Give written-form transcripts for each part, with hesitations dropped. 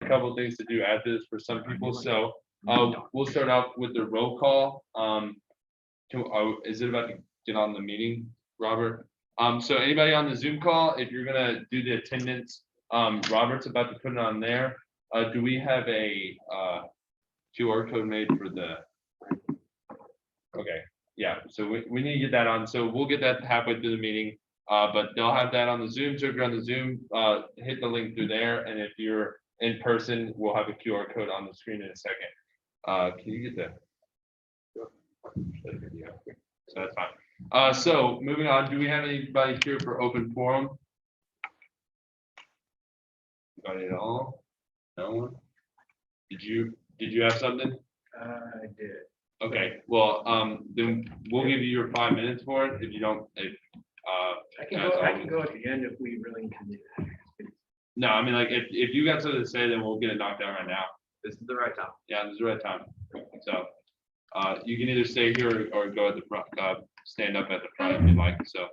a couple of things to do after this for some people. So we'll start out with the roll call. Is it about to get on the meeting, Robert? So anybody on the Zoom call, if you're gonna do the attendance, Robert's about to put it on there. Do we have a QR code made for the? Okay, yeah, so we need to get that on. So we'll get that halfway through the meeting. But they'll have that on the Zoom. So if you're on the Zoom, hit the link through there. And if you're in person, we'll have a QR code on the screen in a second. Can you get that? So that's fine. So moving on, do we have anybody here for open forum? Anybody at all? No one? Did you have something? I did. Okay, well, then we'll give you your 5 minutes for it. If you don't, I can go at the end if we really can do that. No, I mean, like, if you got something to say, then we'll get it knocked down right now. This is the right time. Yeah, this is the right time. So, you can either stay here or go at the front, stand up at the front if you like, so.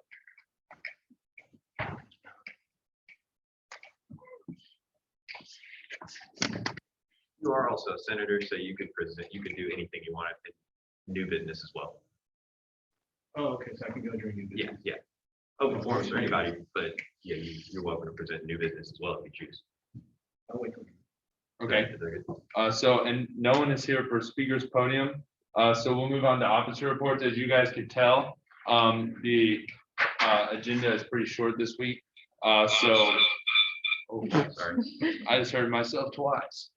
You are also a senator, so you could do anything you want in new business as well. Oh, okay, so I can go during new business. Yeah. Open forums for anybody, but yeah, you're welcome to present new business as well if you choose. I'll wait. Okay, so, and no one is here for speaker's podium. So we'll move on to officer reports. As you guys can tell, the agenda is pretty short this week. Oh, sorry, I just heard myself twice.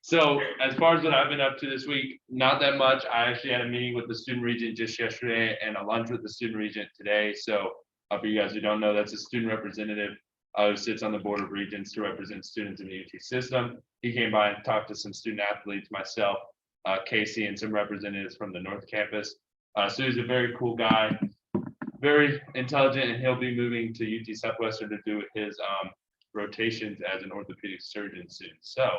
So as far as what I've been up to this week, not that much. I actually had a meeting with the student regent just yesterday and a lunch with the student regent today. So for you guys who don't know, that's a student representative who sits on the board of regents to represent students in the UT system. He came by and talked to some student athletes, myself, Casey, and some representatives from the North Campus. So he's a very cool guy, very intelligent, and he'll be moving to UT Southwestern to do his rotations as an orthopedic surgeon soon. So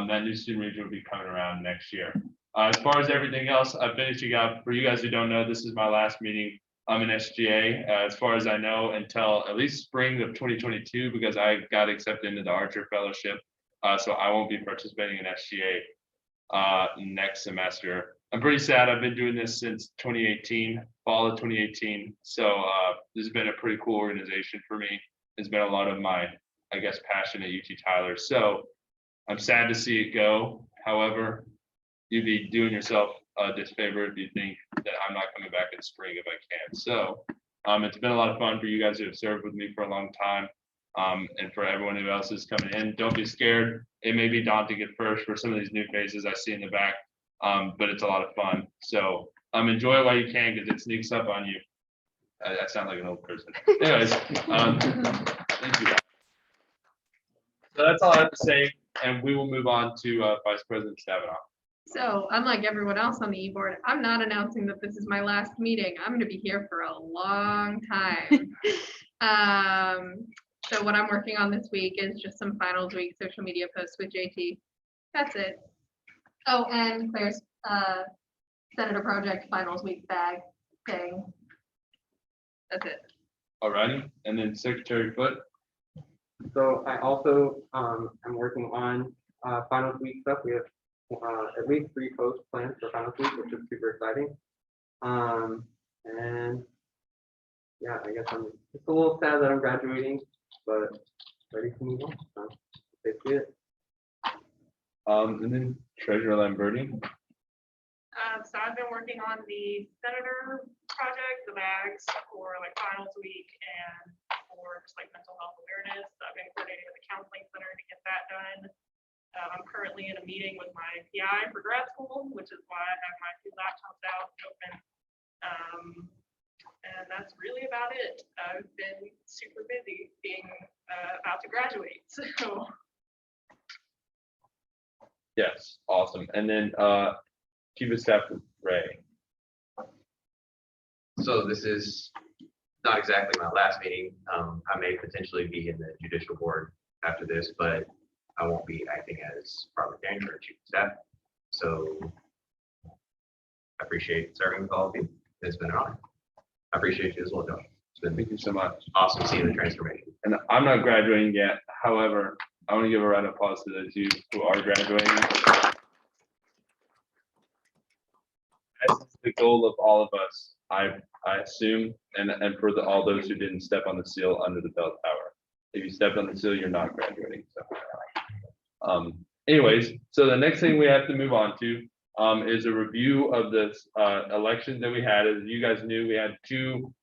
that new student regent will be coming around next year. As far as everything else, I'm finishing up. For you guys who don't know, this is my last meeting. I'm in SGA, as far as I know, until at least spring of 2022, because I got accepted into the Archer Fellowship. So I won't be participating in SGA next semester. I'm pretty sad. I've been doing this since 2018, fall of 2018. So this has been a pretty cool organization for me. It's been a lot of my, I guess, passion at UT Tyler. So I'm sad to see it go. However, you'd be doing yourself a disfavor if you think that I'm not coming back in spring if I can. So it's been a lot of fun for you guys who have served with me for a long time. And for everyone who else is coming in, don't be scared. It may be daunting at first for some of these new faces I see in the back, but it's a lot of fun. So enjoy it while you can, because it sneaks up on you. I sound like an old person. Anyways, thank you. So that's all I have to say, and we will move on to Vice President Stavinoff. So unlike everyone else on the e-board, I'm not announcing that this is my last meeting. I'm going to be here for a long time. So what I'm working on this week is just some finals week social media posts with JT. That's it. Oh, and Claire's Senator Project finals week bag thing. That's it. All righty, and then Secretary Foote. So I also am working on finals week stuff. We have at least 3 posts planned for finals week, which is super exciting. And yeah, I guess I'm just a little sad that I'm graduating, but ready to move on. So basically it. And then Treasurer Lamberti. So I've been working on the Senator project, the bags for like finals week and for just like mental health awareness. I've been coordinating with the counseling center to get that done. I'm currently in a meeting with my PI for grad school, which is why I have my 2 laptops out open. And that's really about it. I've been super busy being about to graduate. So. Yes, awesome. And then Chief of Staff Ray. So this is not exactly my last meeting. I may potentially be in the judicial board after this, but I won't be acting as parliamentarian or chief of staff. So I appreciate serving with all of you. It's been an honor. I appreciate you as well, Josh. It's been Thank you so much. awesome seeing the transformation. And I'm not graduating yet. However, I want to give a round of applause to those who are graduating. That's the goal of all of us, I assume, and for all those who didn't step on the seal under the bell tower. If you stepped on the seal, you're not graduating. So, anyways, so the next thing we have to move on to is a review of this elections that we had. As you guys knew, we had two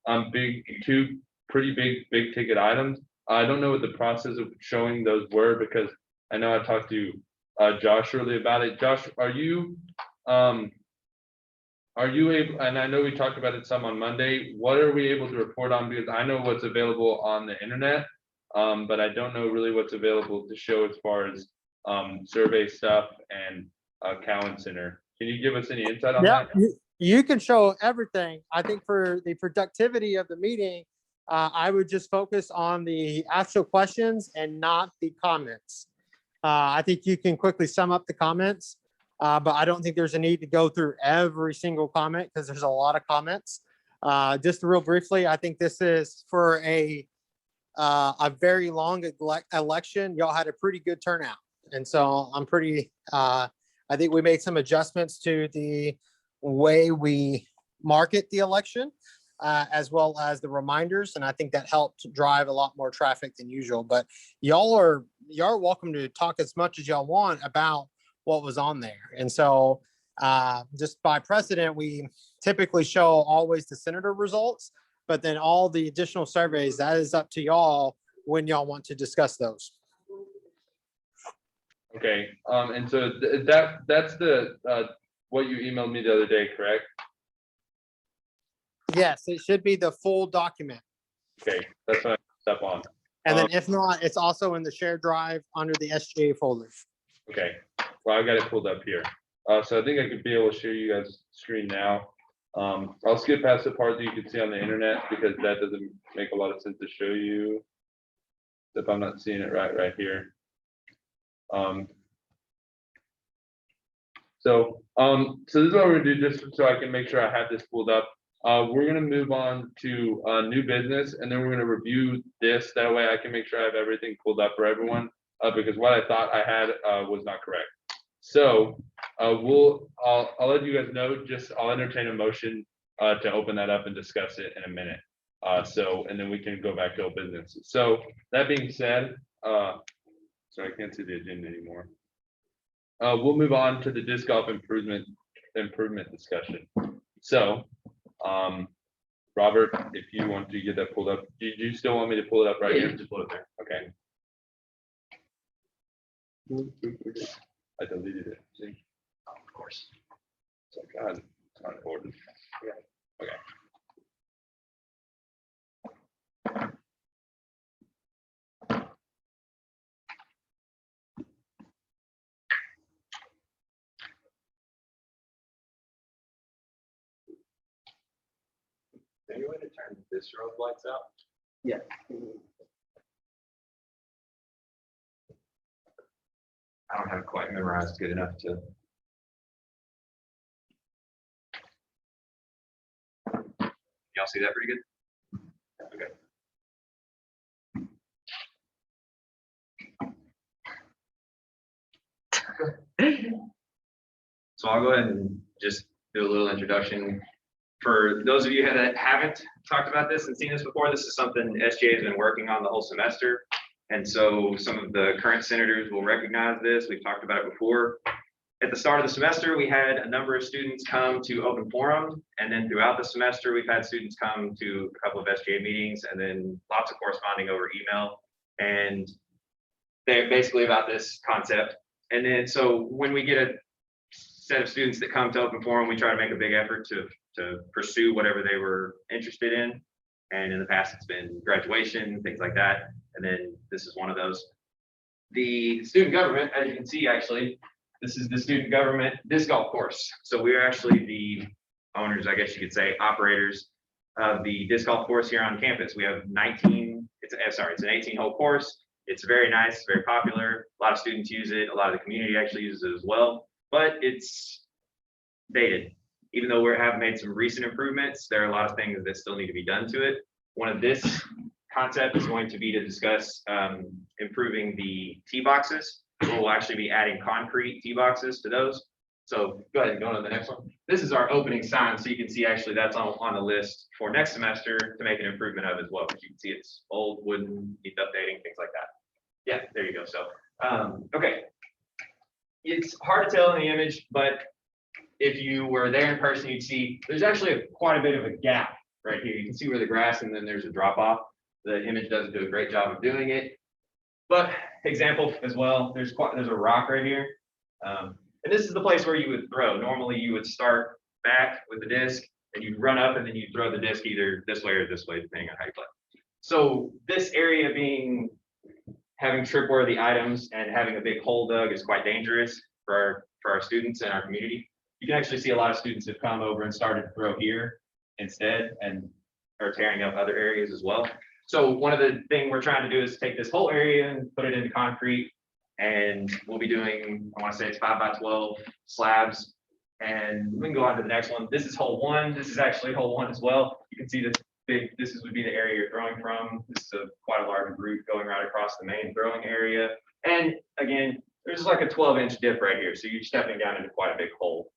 pretty big ticket items. I don't know what the process of showing those were because I know I talked to Josh earlier about it. Josh, are you able, and I know we talked about it some on Monday, what are we able to report on? Because I know what's available on the internet, but I don't know really what's available to show as far as survey stuff and Cowan Center. Can you give us any insight on Yeah, that? you can show everything. I think for the productivity of the meeting, I would just focus on the actual questions and not the comments. I think you can quickly sum up the comments, but I don't think there's a need to go through every single comment because there's a lot of comments. Just real briefly, I think this is for a very long election. Y'all had a pretty good turnout. And so I'm pretty, I think we made some adjustments to the way we market the election, as well as the reminders. And I think that helped drive a lot more traffic than usual. But y'all are welcome to talk as much as y'all want about what was on there. And so just by precedent, we typically show always the senator results, but then all the additional surveys, that is up to y'all when y'all want to discuss those. Okay, and so that's the what you emailed me the other day, correct? Yes, it should be the full document. Okay, that's what I step on. And then if not, it's also in the shared drive under the SGA folder. Okay, well, I got it pulled up here. So I think I could be able to share you guys' screen now. I'll skip past the part that you can see on the internet because that doesn't make a lot of sense to show you if I'm not seeing it right here. So this is what we're gonna do just so I can make sure I have this pulled up. We're gonna move on to new business and then we're gonna review this. That way I can make sure I have everything pulled up for everyone because what I thought I had was not correct. So I'll let you guys know, I'll entertain a motion to open that up and discuss it in a minute. And then we can go back to old business. So that being said, sorry, I can't see the agenda anymore. We'll move on to the disc golf improvement discussion. So, Robert, if you want to get that pulled up, do you still want me to pull it up right here? Just pull it there. Okay. I deleted it. See? Oh, of course. It's like, God, it's not important. Yeah. Okay. Any way to turn this row of lights out? Yeah. I don't have it quite memorized good enough to. Y'all see that pretty good? Okay. So I'll go ahead and just do a little introduction. For those of you that haven't talked about this and seen this before, this is something SGA has been working on the whole semester. And so some of the current senators will recognize this. We've talked about it before. At the start of the semester, we had a number of students come to open forum. And then throughout the semester, we've had students come to a couple of SGA meetings and then lots of corresponding over email. And they're basically about this concept. And then so when we get a set of students that come to open forum, we try to make a big effort to pursue whatever they were interested in. And in the past, it's been graduation, things like that. And then this is one of those. The student government, as you can see, actually, this is the student government disc golf course. So we're actually the owners, I guess you could say, operators of the disc golf course here on campus. We have 19, it's an 18-hole course. It's very nice, very popular. A lot of students use it. A lot of the community actually uses it as well, but it's dated. Even though we have made some recent improvements, there are a lot of things that still need to be done to it. One of this concept is going to be to discuss improving the tee boxes. We'll actually be adding concrete tee boxes to those. So go ahead and go on to the next one. This is our opening sign, so you can see actually that's on the list for next semester to make an improvement of as well. Because you can see it's old, wooden, needs updating, things like that. Yeah, there you go. So, okay. It's hard to tell in the image, but if you were there in person, you'd see there's actually quite a bit of a gap right here. You can see where the grass and then there's a drop off. The image doesn't do a great job of doing it. But example as well, there's a rock right here. And this is the place where you would throw. Normally you would start back with the disc and you'd run up and then you'd throw the disc either this way or this way, depending on how you play. So this area having trip-worthy items and having a big hole dug is quite dangerous for our students and our community. You can actually see a lot of students have come over and started to throw here instead and are tearing up other areas as well. So one of the things we're trying to do is take this whole area and put it into concrete. And we'll be doing, I want to say it's 5x12 slabs. And we can go on to the next one. This is hole 1. This is actually hole 1 as well. You can see this would be the area you're throwing from. This is quite a large route going right across the main throwing area. And again, there's like a 12-inch dip right here. So you're stepping down into quite a big hole.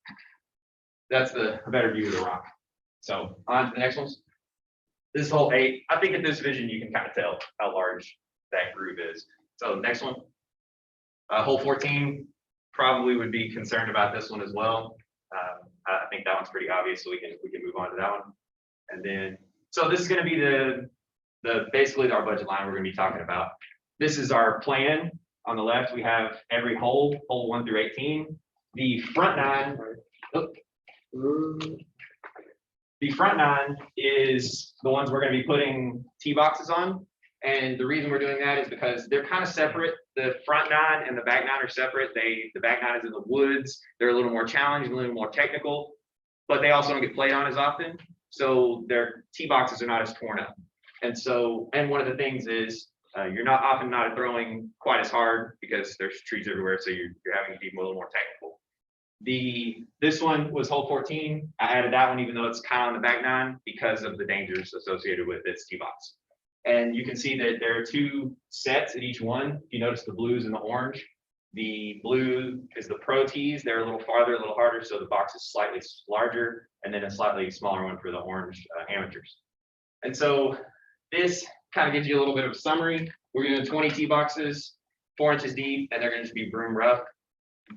That's a better view of the rock. So on to the next ones. This is hole 8. I think at this vision, you can kind of tell how large that groove is. So next one. Hole 14 probably would be concerned about this one as well. I think that one's pretty obvious, so we can move on to that one. And then, so this is going to be basically our budget line we're going to be talking about. This is our plan. On the left, we have every hole 1 through 18. The front 9. The front 9 is the ones we're going to be putting tee boxes on. And the reason we're doing that is because they're kind of separate. The front 9 and the back 9 are separate. The back 9 is in the woods. They're a little more challenging, a little more technical, but they also don't get played on as often. So their tee boxes are not as torn up. And one of the things is you're often not throwing quite as hard because there's trees everywhere. So you're having to be a little more technical. This one was hole 14. I added that one, even though it's kind of on the back 9 because of the dangers associated with its tee box. And you can see that there are 2 sets at each one. If you notice the blues and the orange, the blue is the pro tees. They're a little farther, a little harder. So the box is slightly larger, and then a slightly smaller one for the orange amateurs. And so this kind of gives you a little bit of a summary. We're doing 20 tee boxes, 4 inches deep, and they're going to be broom rough.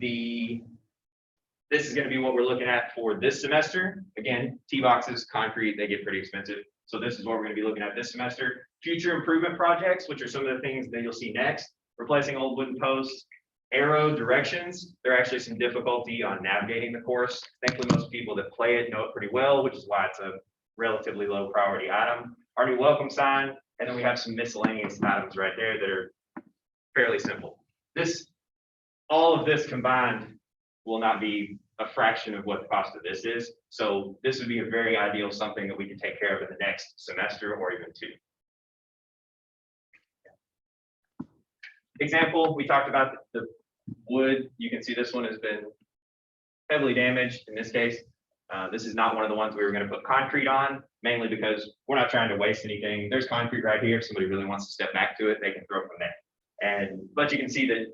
This is going to be what we're looking at for this semester. Again, tee boxes, concrete, they get pretty expensive. So this is what we're going to be looking at this semester. Future improvement projects, which are some of the things that you'll see next. Replacing old wooden posts, arrow directions. There are actually some difficulty on navigating the course. Thankfully, most people that play it know it pretty well, which is why it's a relatively low priority item. Our new welcome sign, and then we have some miscellaneous items right there that are fairly simple. All of this combined will not be a fraction of what the cost of this is. So this would be a very ideal something that we can take care of in the next semester or even 2. Example, we talked about the wood. You can see this one has been heavily damaged in this case. This is not one of the ones we were going to put concrete on, mainly because we're not trying to waste anything. There's concrete right here. If somebody really wants to step back to it, they can throw from there. But you can see that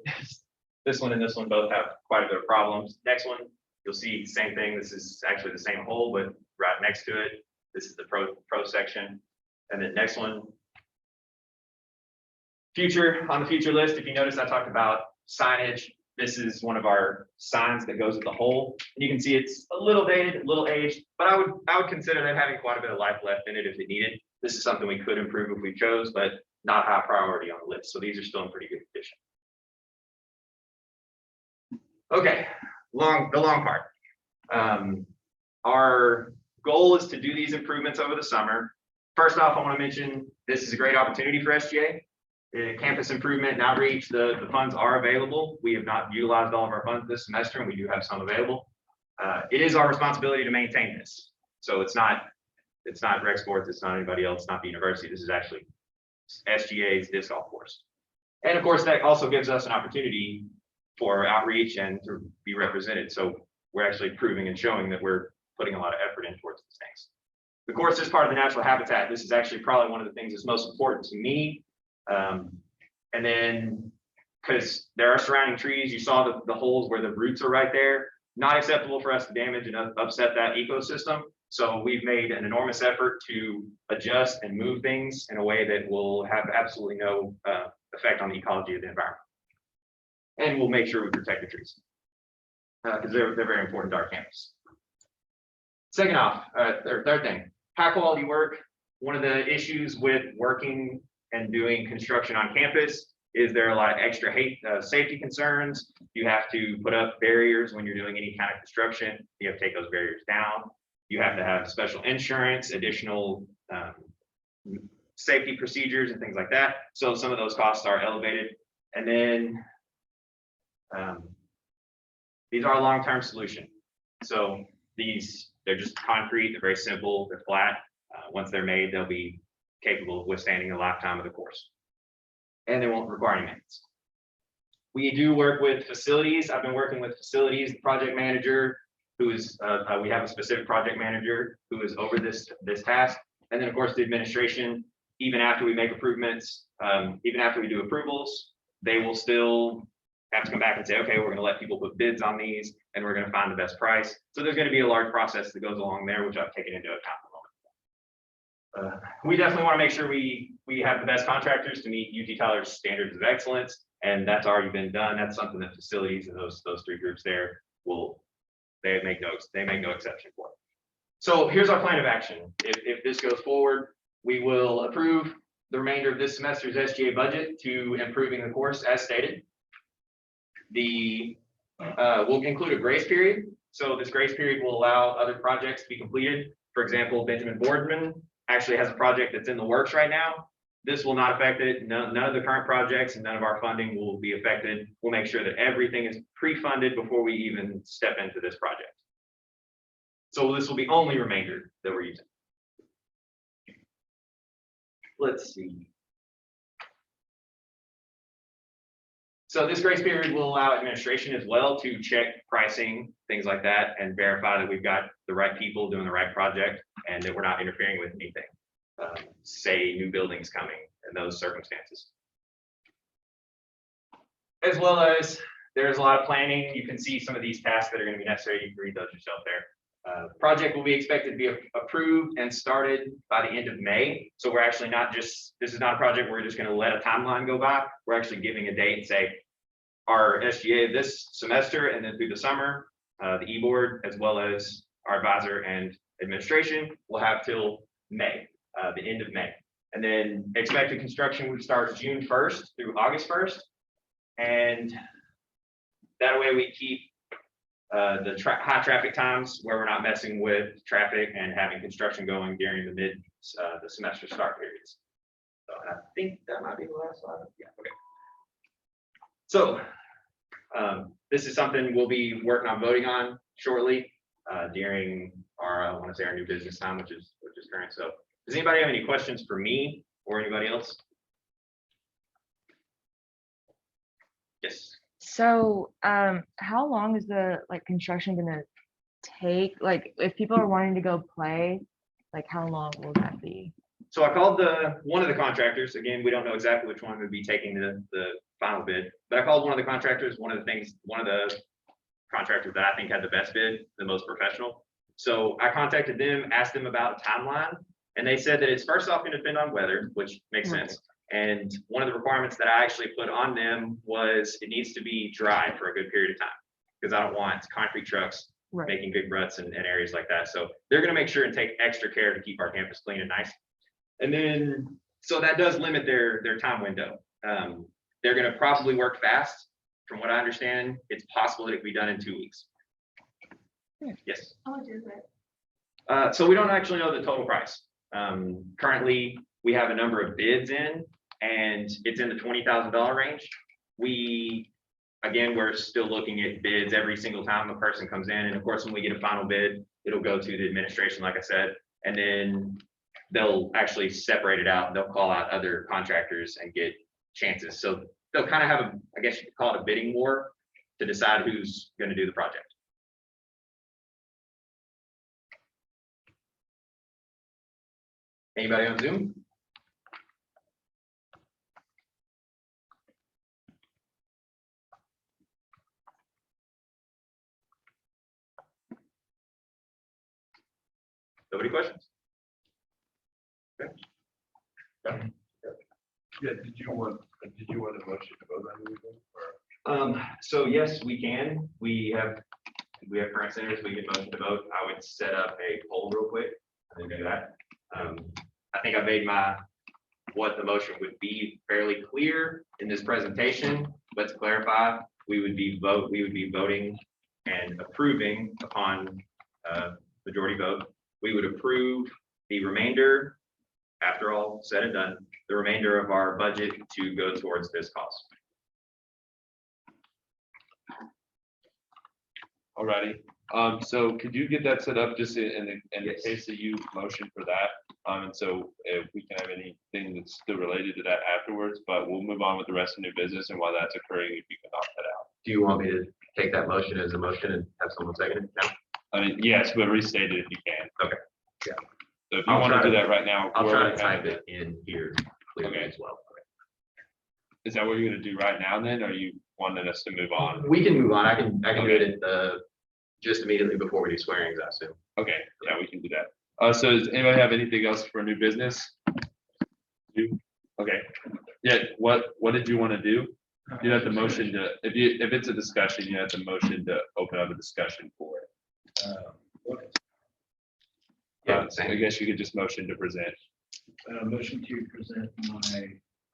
this one and this one both have quite a bit of problems. Next one, you'll see the same thing. This is actually the same hole, but right next to it. This is the pro section. And then next one. On the future list, if you notice, I talked about signage. This is one of our signs that goes with the hole. And you can see it's a little dated, a little aged, but I would consider that having quite a bit of life left in it if it needed. This is something we could improve if we chose, but not high priority on the list. So these are still in pretty good condition. Okay, the long part. Our goal is to do these improvements over the summer. First off, I want to mention this is a great opportunity for SGA. Campus improvement and outreach, the funds are available. We have not utilized all of our funds this semester, and we do have some available. It is our responsibility to maintain this. So it's not rec sports, it's not anybody else, not the university. This is actually SGA's disc golf course. And of course, that also gives us an opportunity for outreach and to be represented. So we're actually proving and showing that we're putting a lot of effort in towards these things. The course is part of the natural habitat. This is actually probably one of the things that's most important to me. And then, because there are surrounding trees, you saw the holes where the roots are right there. Not acceptable for us to damage and upset that ecosystem. So we've made an enormous effort to adjust and move things in a way that will have absolutely no effect on the ecology of the environment. And we'll make sure we protect the trees because they're very important to our campus. Second off, third thing, high quality work. One of the issues with working and doing construction on campus is there are a lot of extra safety concerns. You have to put up barriers when you're doing any kind of construction. You have to take those barriers down. You have to have special insurance, additional safety procedures and things like that. So some of those costs are elevated. And then these are a long-term solution. So they're just concrete, they're very simple, they're flat. Once they're made, they'll be capable of withstanding the lifetime of the course. And they won't require any maintenance. We do work with facilities. I've been working with facilities, the project manager, who is, we have a specific project manager who is over this task. And then of course the administration, even after we make improvements, even after we do approvals, they will still have to come back and say, okay, we're going to let people put bids on these and we're going to find the best price. So there's going to be a large process that goes along there, which I've taken into account. We definitely want to make sure we have the best contractors to meet UT Tyler's standards of excellence, and that's already been done. That's something that facilities and those three groups there they make no exception for. So here's our plan of action. If this goes forward, we will approve the remainder of this semester's SGA budget to improving the course as stated. We'll include a grace period. So this grace period will allow other projects to be completed. For example, Benjamin Boardman actually has a project that's in the works right now. This will not affect it. None of the current projects and none of our funding will be affected. We'll make sure that everything is pre-funded before we even step into this project. So this will be only remainder that we're using. Let's see. So this grace period will allow administration as well to check pricing, things like that, and verify that we've got the right people doing the right project and that we're not interfering with anything. Say new buildings coming and those circumstances. As well as there's a lot of planning. You can see some of these tasks that are going to be necessary. You can read those yourself there. The project will be expected to be approved and started by the end of May. So we're actually this is not a project we're just going to let a timeline go by. We're actually giving a date and say our SGA this semester and then through the summer, the e-board as well as our advisor and administration will have till May, the end of May. And then expected construction would start June 1st through August 1st. And that way we keep the high traffic times where we're not messing with traffic and having construction going during the semester start periods. So I think that might be the last slide. Yeah, okay. So this is something we'll be working on voting on shortly during our, I want to say our new business time, which is current. So does anybody have any questions for me or anybody else? Yes. So, how long is the construction gonna take? Like, if people are wanting to go play, how long will that be? So I called one of the contractors. Again, we don't know exactly which one would be taking the final bid, but I called one of the contractors. One of the contractors that I think had the best bid, the most professional. So I contacted them, asked them about a timeline, and they said that it's first off going to depend on weather, which makes sense. And one of the requirements that I actually put on them was it needs to be dry for a good period of time because I don't want concrete trucks making big ruts in areas like that. So they're going to make sure and take extra care to keep our campus clean and nice. And then, so that does limit their time window. They're going to probably work fast. From what I understand, it's possible that it could be done in 2 weeks. Yes. How much is it? So we don't actually know the total price. Currently, we have a number of bids in, and it's in the $20,000 range. We're still looking at bids every single time a person comes in. And of course, when we get a final bid, it'll go to the administration, like I said, and then they'll actually separate it out. They'll call out other contractors and get chances. So they'll kind of have I guess you could call it a bidding war to decide who's going to do the project. Anybody on Zoom? Nobody questions? Yeah, did you want a motion to vote on anything? So yes, we can. We have current senators, we can motion to vote. I would set up a poll real quick and then do that. I think I made what the motion would be fairly clear in this presentation. Let's clarify, we would be voting and approving upon majority vote. We would approve the remainder, after all said and done, the remainder of our budget to go towards this cost. Alrighty, so could you get that set up just in the Yes. case that you motion for that? And so if we can have anything that's still related to that afterwards, but we'll move on with the rest of new business, and while that's occurring, if you can knock that out. Do you want me to take that motion as a motion and have someone second it? No? I mean, yes, but restate it if you can. Okay, yeah. So if you I'll want try to do to- that right now. I'll try to Word, type it in here clearly Okay. as well. Is that what you're gonna do right now then, or are you wanting us to move on? We can move on. I can do it at just immediately before we do swearing, I assume. Okay, yeah, we can do that. So does anybody have anything else for new business? You? Okay, yeah, what did you want to do? You have the motion to, if it's a discussion, you have the motion to open up a discussion for it. Yeah, So I guess you could just motion to present. Motion to present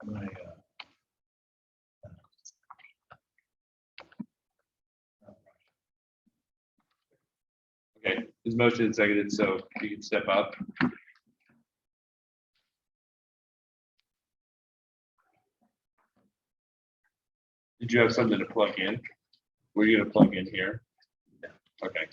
my Okay, his motion is seconded, so you can step up. Did you have something to plug in? Were you gonna plug in here? Okay.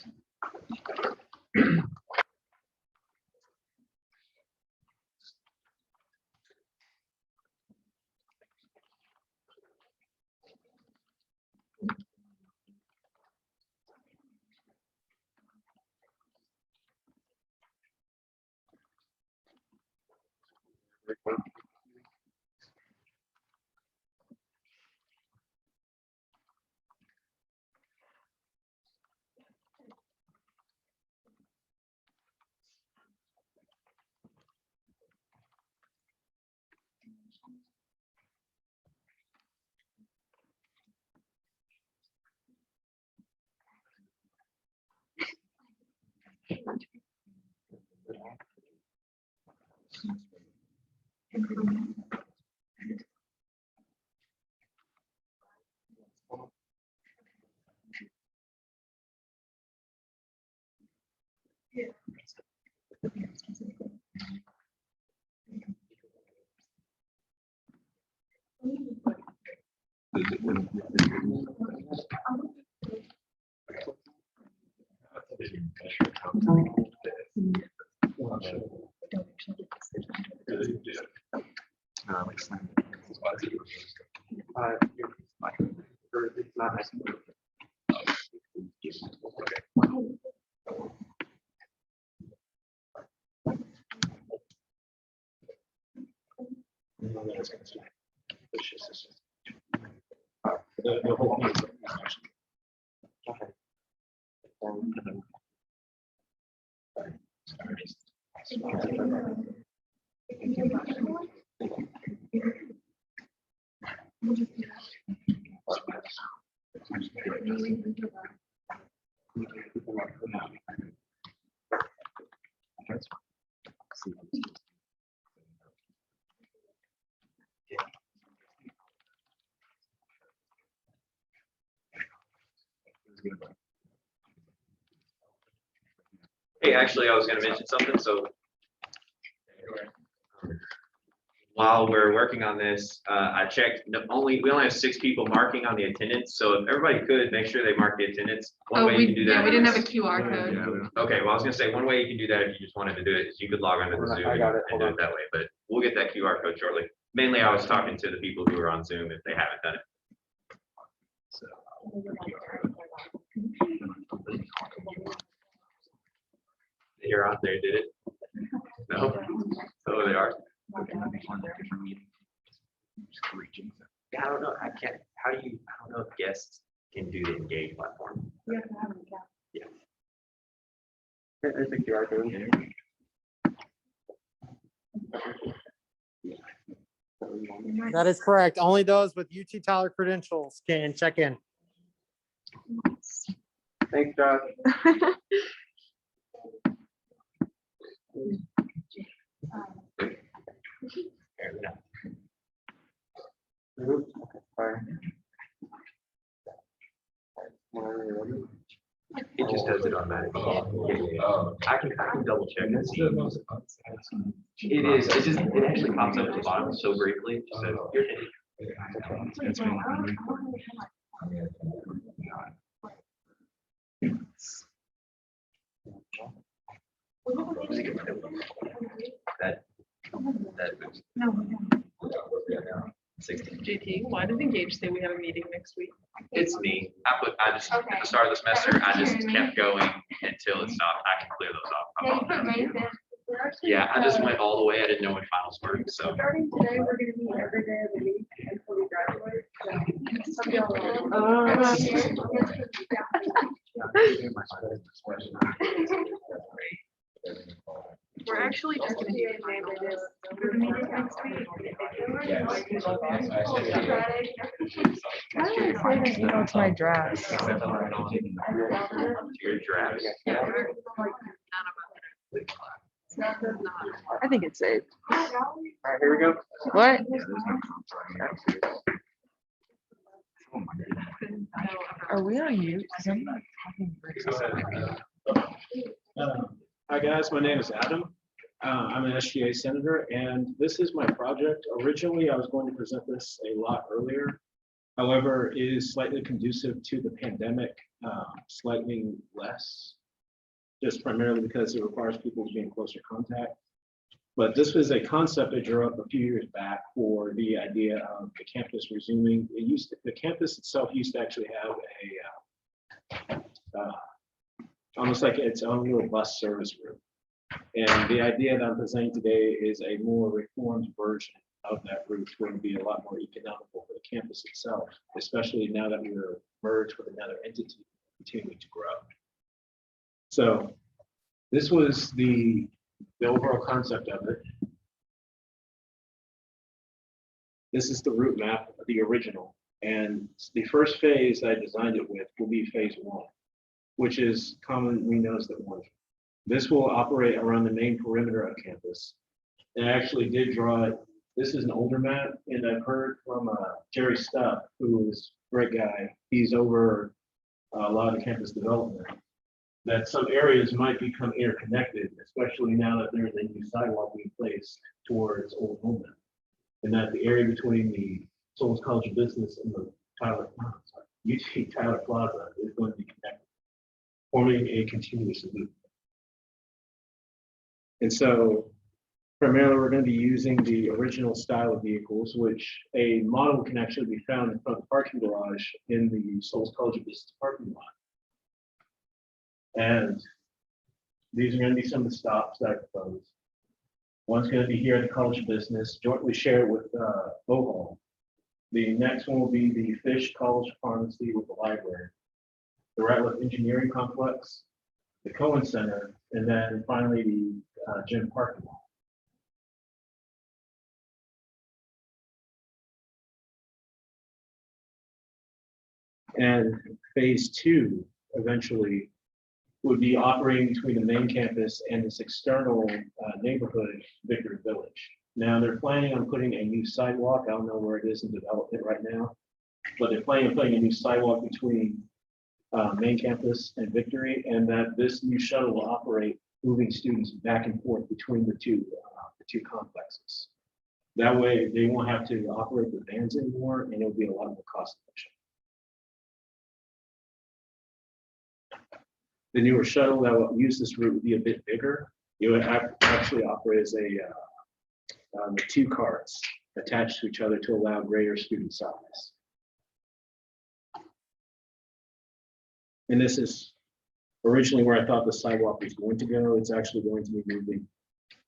It's not nice. Okay. Hey, actually, I was gonna mention something, so. While we're working on this, I checked, we only have 6 people marking on the attendance, so if everybody could, make sure they mark the attendance. One Oh, way you can do yeah, that we didn't have a is- QR code. Okay, well, I was gonna say, one way you can do that if you just wanted to do it, is you could log onto the Hold on, Zoom I got it, and hold do on. it that way, but we'll get that QR code shortly. Mainly, I was talking to the people who are on Zoom if they haven't done it. You're on there, did it? No. Oh, so they are. Yeah, I don't know. I can't. How do you? I don't know if guests can do the engage platform. I think you are doing. That is correct. Only those with UT Tyler credentials can check in. Thanks, Josh. Oops, okay, sorry. It just does it automatically. I can double check and see. It is. It actually pops up at the bottom so briefly. So here it is. That. That. 16. JT, why does Engage say we have a meeting next week? It's me. I just at the start of the semester, I just kept going until it stopped. I can clear those off. Yeah, you put May 5th. We're actually, Yeah, I just went all the way. I didn't know when finals were, so. Starting today, we're gonna meet every day of the week until we graduate. We're actually just gonna do finals for the meeting next week. How do I save an email to my drafts? Your drafts. I think it's saved. All right, here we go. What? Are we on mute? 'Cause I'm not talking very Hi, guys. My name is Adam. I'm an SGA senator, and this is my project. Originally, I was going to present this a lot earlier. However, it is slightly conducive to the pandemic, slightly less, just primarily because it requires people to be in closer contact. But this was a concept I drew up a few years back for the idea of the campus resuming. The campus itself used to actually have a almost like its own little bus service route. And the idea that I'm presenting today is a more reformed version of that route, where it would be a lot more economical for the campus itself, especially now that we're merged with another entity continuing to grow. So this was the overall concept of it. This is the route map of the original. And the first phase I designed it with will be phase 1, which is commonly known as the orange. This will operate around the main perimeter of campus. And I actually did draw it. This is an older map, and I've heard from Jerry Stubb, who is a great guy. He's over a lot of campus development, that some areas might become interconnected, especially now that there's a new sidewalk being placed towards Old Holman. And that the area between the Souls College of Business and the UT Tyler Plaza is going to be connected, forming a continuous loop. And so primarily we're going to be using the original style of vehicles, which a model can actually be found in front of the parking garage in the Souls College of Business parking lot. And these are going to be some of the stops that I propose. One's going to be here at the College of Business, jointly shared with Bohol. The next one will be the Fish College Pharmacy with the library, the Ratliff Engineering Complex, the Cohen Center, and then finally the gym parking lot. And phase 2 eventually would be operating between the main campus and this external neighborhood, Victory Village. Now they're planning on putting a new sidewalk. I don't know where it is in development right now, but they're planning on putting a new sidewalk between main campus and Victory, and that this new shuttle will operate, moving students back and forth between the two complexes. That way they won't have to operate the vans anymore, and it'll be a lot more cost efficient. The newer shuttle that will use this route would be a bit bigger. It would actually operate as a two cars attached to each other to allow greater student size. And this is originally where I thought the sidewalk was going to go. It's actually going to be moving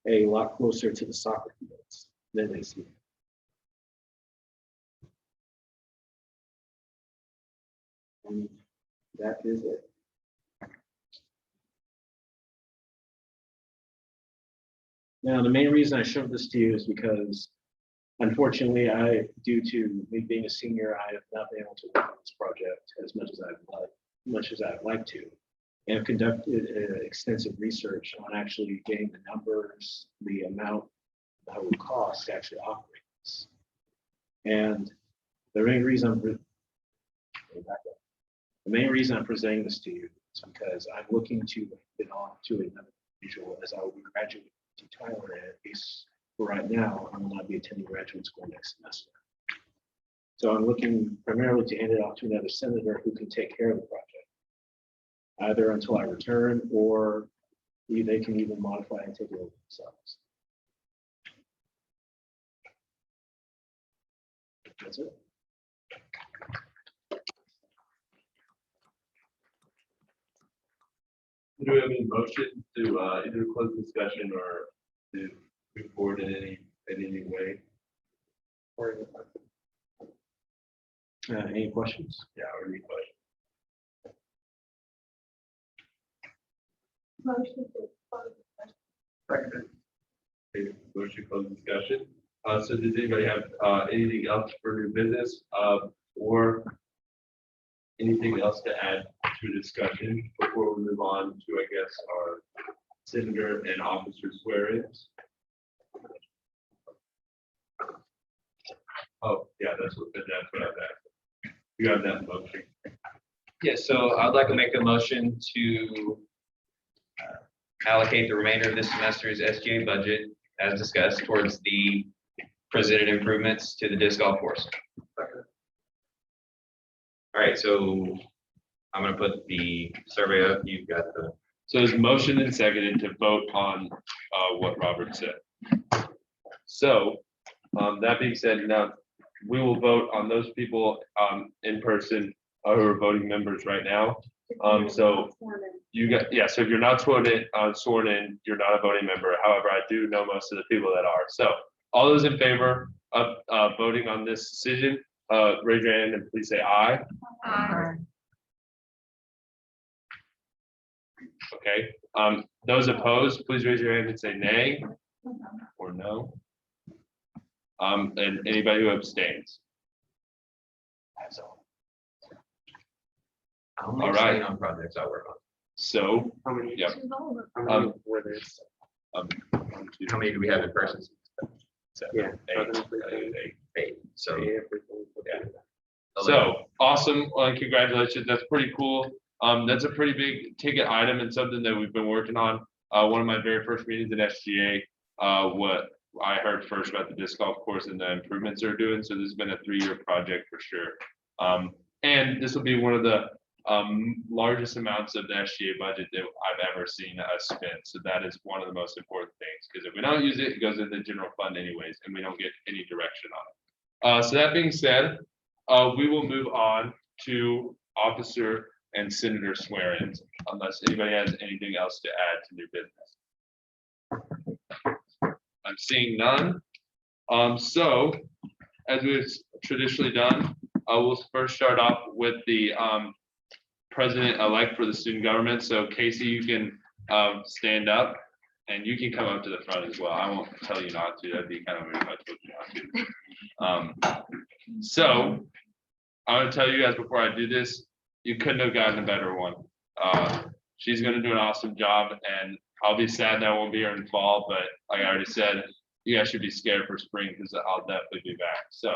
a lot closer to the soccer fields than they see. And that is it. Now, the main reason I showed this to you is because unfortunately, due to me being a senior, I have not been able to work on this project as much as I'd like to. And have conducted extensive research on actually getting the numbers, the amount that it would cost to actually operate this. And the main reason I'm presenting this to you is because I'm looking to get on to another individual as I will be graduating to Tyler, at least for right now. I will not be attending graduate school next semester. So I'm looking primarily to hand it off to another senator who can take care of the project, either until I return or they can even modify and take it over themselves. That's it. Do we have any motion to either close discussion or to move forward in any way? Any questions? Yeah, or any question? Motion to close the Second. Okay, motion to close discussion. So does anybody have anything else for new business or anything else to add to discussion before we move on to, I guess, our senator and officer swear-ins? Oh, yeah, that's what I've asked. You have that motion. Yeah, so I'd like to make a motion to allocate the remainder of this semester's SGA budget as discussed towards the presented improvements to the disc golf course. All right, so I'm gonna put the survey up. You've got the, So it's motion and seconded to vote on what Robert said. So that being said, now we will vote on those people in person who are voting members right now. So you got, yeah, so if you're not sworn in, you're not a voting member. However, I do know most of the people that are. So all those in favor of voting on this decision, raise your hand and please say aye. Okay, those opposed, please raise your hand and say nay or no. And anybody who abstains. I All only right. abstain on projects I work on. So, How many? Yep. How many were there? How many do we have in person? Yeah. Eight. So So awesome, well, congratulations, that's pretty cool. That's a pretty big ticket item and something that we've been working on. One of my very first meetings at SGA, what I heard first about the disc golf course and the improvements they're doing. So this has been a 3-year project for sure. And this will be one of the largest amounts of the SGA budget that I've ever seen us spend. So that is one of the most important things, because if we don't use it, it goes into the general fund anyways, and we don't get any direction on it. So that being said, we will move on to officer and senator swear-ins, unless anybody has anything else to add to new business. I'm seeing none. So as we've traditionally done, we'll first start off with the president-elect for the student government. So Casey, you can stand up and you can come up to the front as well. I won't tell you not to. That'd be kind of weird if I told you not to. So I'm gonna tell you guys before I do this, you couldn't have gotten a better one. She's gonna do an awesome job, and I'll be sad that I won't be here in fall, but like I already said, you guys should be scared for spring because I'll definitely be back. So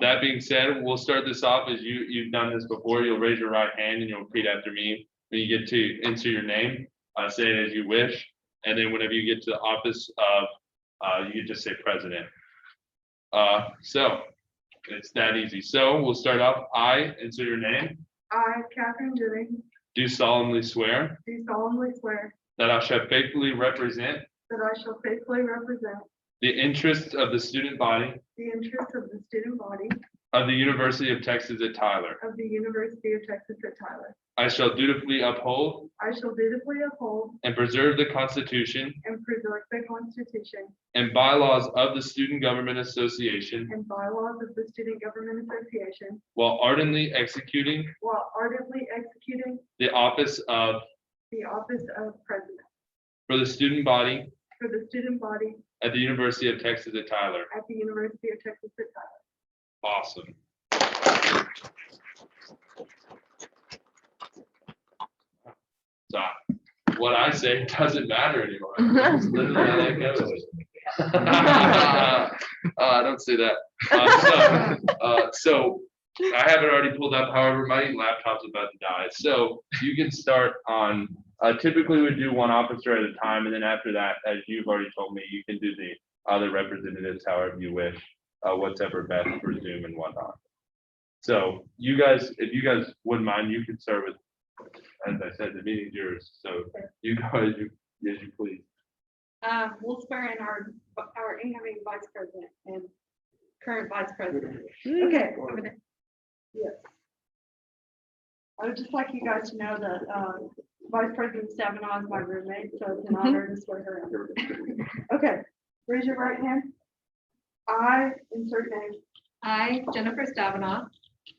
that being said, we'll start this off as you've done this before. You'll raise your right hand and you'll repeat after me. When you get to enter your name, say it as you wish. And then whenever you get to the office of, you just say president. So it's that easy. So we'll start off. I, enter your name. I, Catherine Dewey, Do solemnly swear do solemnly swear that I shall faithfully represent that I shall faithfully represent the interests of the student body the interests of the student body of the University of Texas at Tyler. of the University of Texas at Tyler. I shall dutifully uphold I shall dutifully uphold and preserve the Constitution and preserve the Constitution and bylaws of the Student Government Association and bylaws of the Student Government Association while ardently executing ardently executing the office of the office of president for the student body for the student body at the University of Texas at Tyler. at the University of Texas at Tyler. Awesome. So what I say doesn't matter anymore. That's literally how that goes. Don't say that. So I have it already pulled up. However, my laptop's about to die. So you can start on, typically we do one officer at a time. And then after that, as you've already told me, you can do the other representatives however you wish, whatever best for Zoom and whatnot. So you guys, if you guys wouldn't mind, you can start with, as I said, the meeting's yours. So you go as you please. We'll swear in our incoming vice president and current vice president. Okay. Over there. Yes. I would just like you guys to know that Vice President Stabenow is my roommate, so it's an honor to swear her in. Okay, raise your right hand. I, insert name, I, Jennifer Stabenow,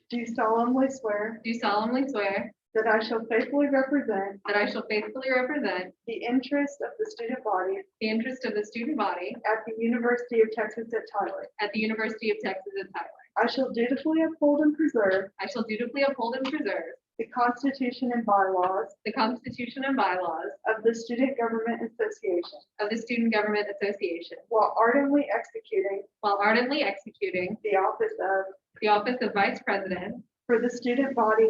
do solemnly swear do solemnly swear that I shall faithfully represent that I shall faithfully represent the interests of the student body the interest of the student body at the University of Texas at Tyler. at the University of Texas at Tyler. I shall dutifully uphold and preserve I shall dutifully uphold and preserve the Constitution and bylaws the Constitution and bylaws of the Student Government Association of the Student Government Association while ardently executing while ardently executing the office of Vice President for the student body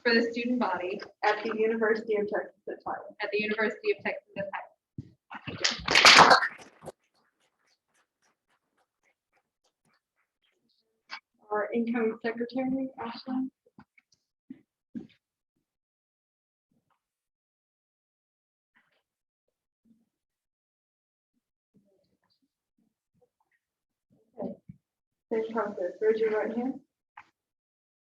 for the student body at the University of Texas at Tyler. at the University of Texas at Tyler. Our incoming secretary, Ashley. Okay. Same process. Raise your right hand.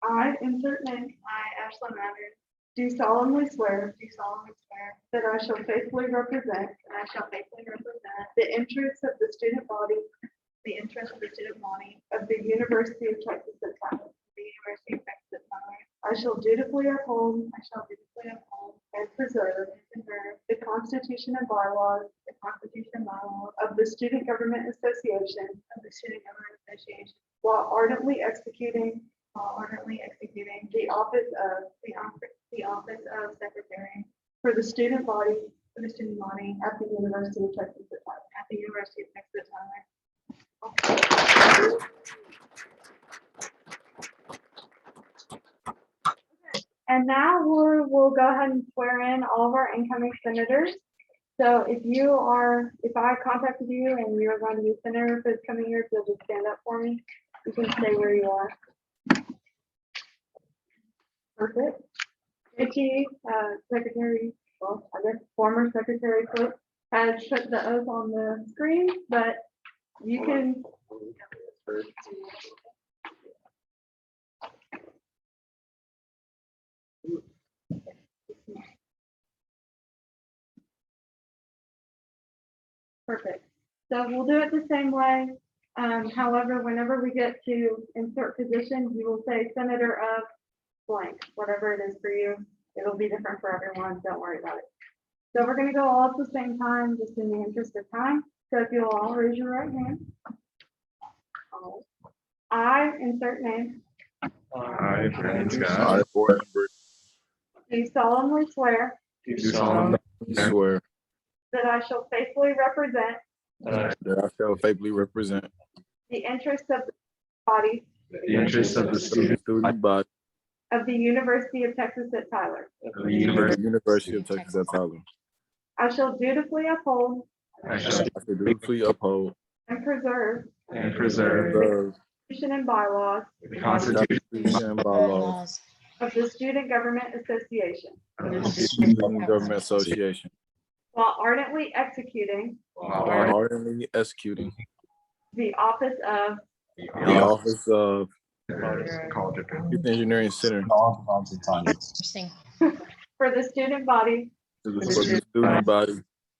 I, insert name, I, Ashley Mathers, do solemnly swear do solemnly swear that I shall faithfully represent that I shall faithfully represent the interests of the student body the interests of the student body of the University of Texas at Tyler. of the University of Texas at Tyler. I shall dutifully uphold I shall dutifully uphold and preserve and preserve the Constitution and bylaws the Constitution and bylaws of the Student Government Association of the Student Government Association while ardently executing the office of the office of secretary for the student body for the student body at the University of Texas at Tyler. at the University of Texas at Tyler. And now we'll go ahead and swear in all of our incoming senators. So if I contacted you and you're going to be senator for this coming year, if you'll just stand up for me, you can stay where you are. Perfect. JT, Secretary, well, I guess former Secretary Cook has put the oath on the screen, but you can. Perfect. So we'll do it the same way. However, whenever we get to insert position, you will say Senator of blank, whatever it is for you. It'll be different for everyone. Don't worry about it. So we're going to go all at the same time, just in the interest of time. So if you'll all raise your right hand. I, insert name, I, Brandon Scott, I, board member, do solemnly swear do solemnly swear that I shall faithfully represent that I shall faithfully represent the interests of the body the interests of the student student body of the University of Texas at Tyler. of the University. University of Texas at Tyler. I shall dutifully uphold I shall I shall dutifully uphold and preserve and preserve the Constitution and bylaws the Constitution Constitution and bylaws of the Student Government Association of the of the student Student Government Association while ardently executing while while ardently executing the office of The Office of Youth Engineering Center Interesting. For the student body for the student body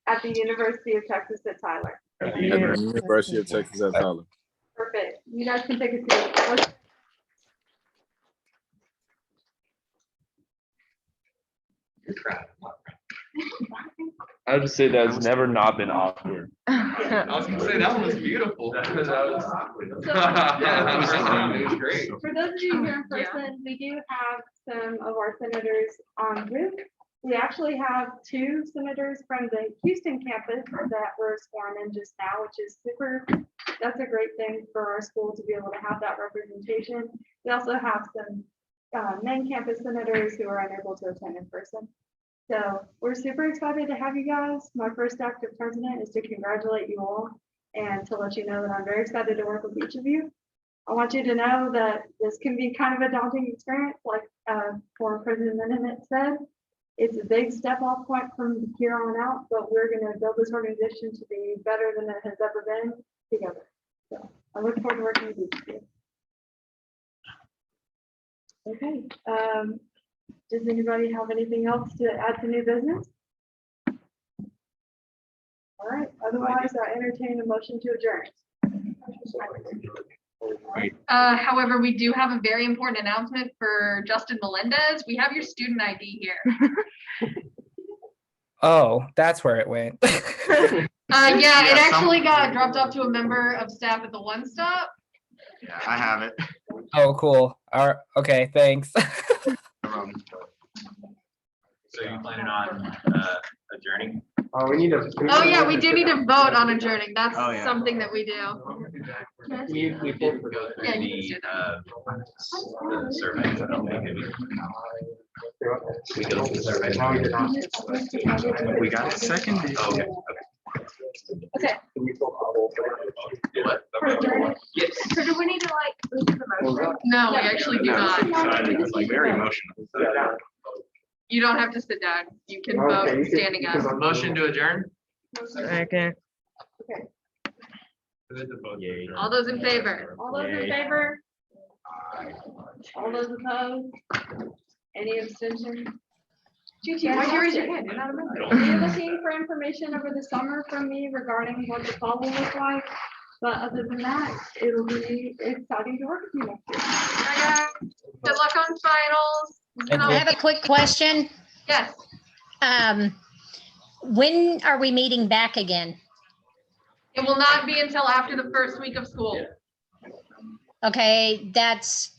at the University of Texas at Tyler. at the University of Texas at Tyler. Perfect. You guys can take a seat. Let's- I would just say that it's never not been awkward. I was gonna say, that one was beautiful. That was Yeah, that was fun. It was great. For those of you here in Yeah. person, we do have some of our senators en route. We actually have 2 senators from the Houston campus that were sworn in just now, which is super. That's a great thing for our school to be able to have that representation. We also have some main campus senators who are unable to attend in person. So we're super excited to have you guys. My first act of president is to congratulate you all and to let you know that I'm very excited to work with each of you. I want you to know that this can be kind of a daunting experience, like former President Minnitt said. It's a big step off point from here on out, but we're going to build this organization to be better than it has ever been together. So I look forward to working with each of you. Okay. Does anybody have anything else to add to new business? All right, otherwise I entertain a motion to adjourn. However, we do have a very important announcement for Justin Melendez. We have your student ID here. Oh, that's where it went. Yeah, it actually got dropped off to a member of staff at the One Stop. Yeah, I have it. Oh, cool. Okay, thanks. So you planning on adjourning? We need to. Oh, yeah, we do need to vote on adjourning. That's Oh, yeah. something that we do. We didn't go through Yeah, you can the survey. I don't think we go through the survey. No, we did not. We got a second. Oh, okay. Okay. What? For adjourning? Yes. So do we need to like read the motion? No, we actually do not. It's like very emotional. You don't have to sit down. You can Okay, vote you can- standing you up. can- Motion to adjourn? Second. Yay. All those in favor? All those in Yay. favor? All those opposed? Any abstention? Gigi, why'd you raise your hand? You're not a member. You're looking for information over the summer from me regarding what the fall will look like. But other than that, it'll be exciting to work with you next year. Good luck on finals. I have a quick question. Yes. When are we meeting back again? It will not be until after the first week of school. Okay, that's